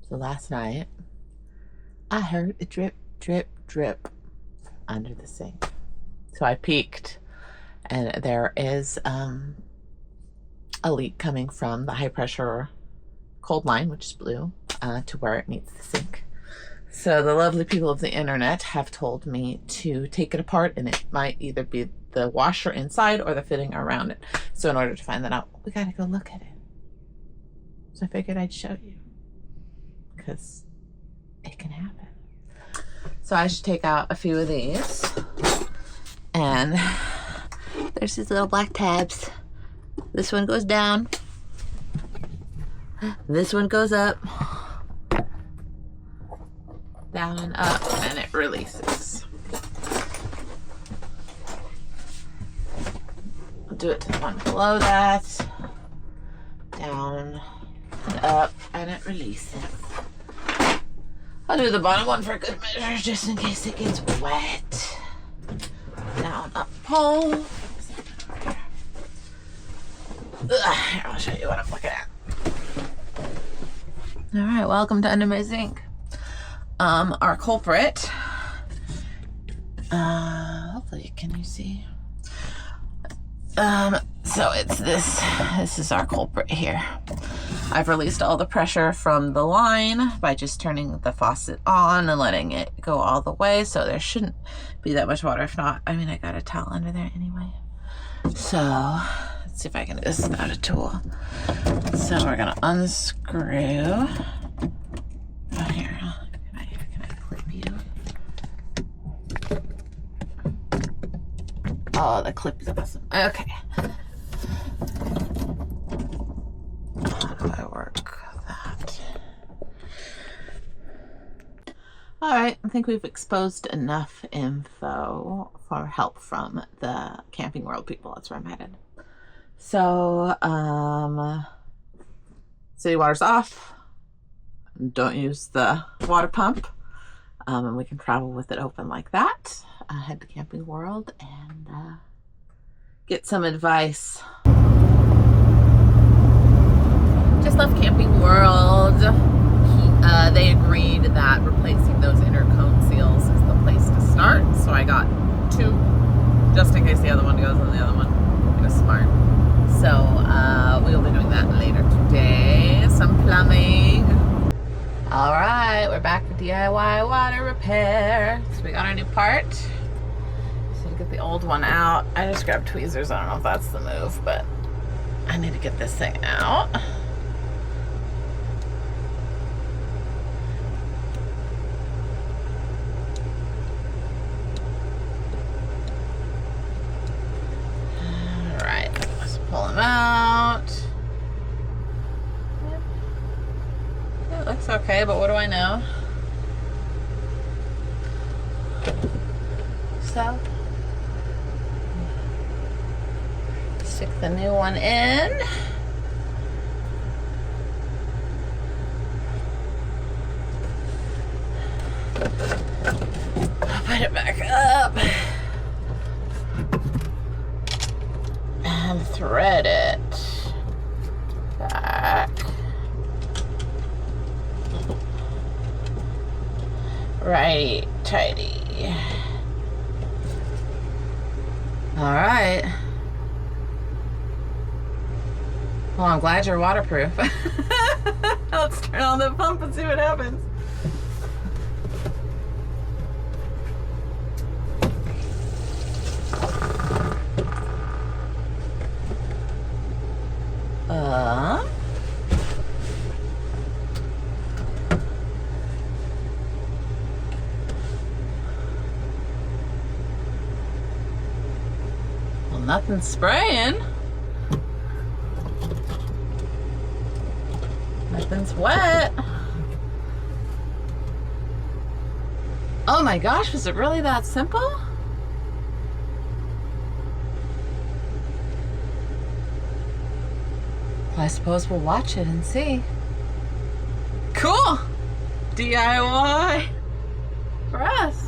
So last night, I heard a drip, drip, drip under the sink. So I peeked, and there is a leak coming from the high pressure cold line, which is blue, to where it meets the sink. So the lovely people of the internet have told me to take it apart, and it might either be the washer inside or the fitting around it. So in order to find that out, we gotta go look at it. So I figured I'd show you, because it can happen. So I should take out a few of these, and there's these little black tabs. This one goes down, this one goes up, down and up, and it releases. I'll do it to the one below that, down and up, and it releases. I'll do the bottom one for good measure, just in case it gets wet. Down, up, pull. Here, I'll show you what I'm looking at. All right, welcome to Under My Sink. Our culprit, hopefully can you see? So it's this is our culprit here. I've released all the pressure from the line by just turning the faucet on and letting it go all the way, so there shouldn't be that much water. If not, I mean, I got a towel under there anyway. So let's see if I can do this without a tool. So we're gonna unscrew. Oh, here, can I clip you? Oh, the clip is awesome. Okay. How do I work that? All right, I think we've exposed enough info for help from the Camping World people. That's where I'm headed. So, city water's off. Don't use the water pump. And we can travel with it open like that. Head to Camping World and get some advice. Just left Camping World. They agreed that replacing those inner cone seals is the place to start. So I got 2, just in case the other one goes and the other one goes smart. So we'll be doing that later today. Some plumbing. All right, we're back to DIY water repair. So we got our new part. So to get the old one out, I just grabbed tweezers. I don't know if that's the move, but I need to get this thing out. All right, let's pull them out. It looks okay, but what do I know? So, stick the new one in. Put it back up. And thread it back. Righty tighty. All right. Well, I'm glad you're waterproof. Let's turn on the pump and see what happens. Well, nothing's spraying. Nothing's wet. Oh my gosh, was it really that simple? Well, I suppose we'll watch it and see. Cool! DIY for us.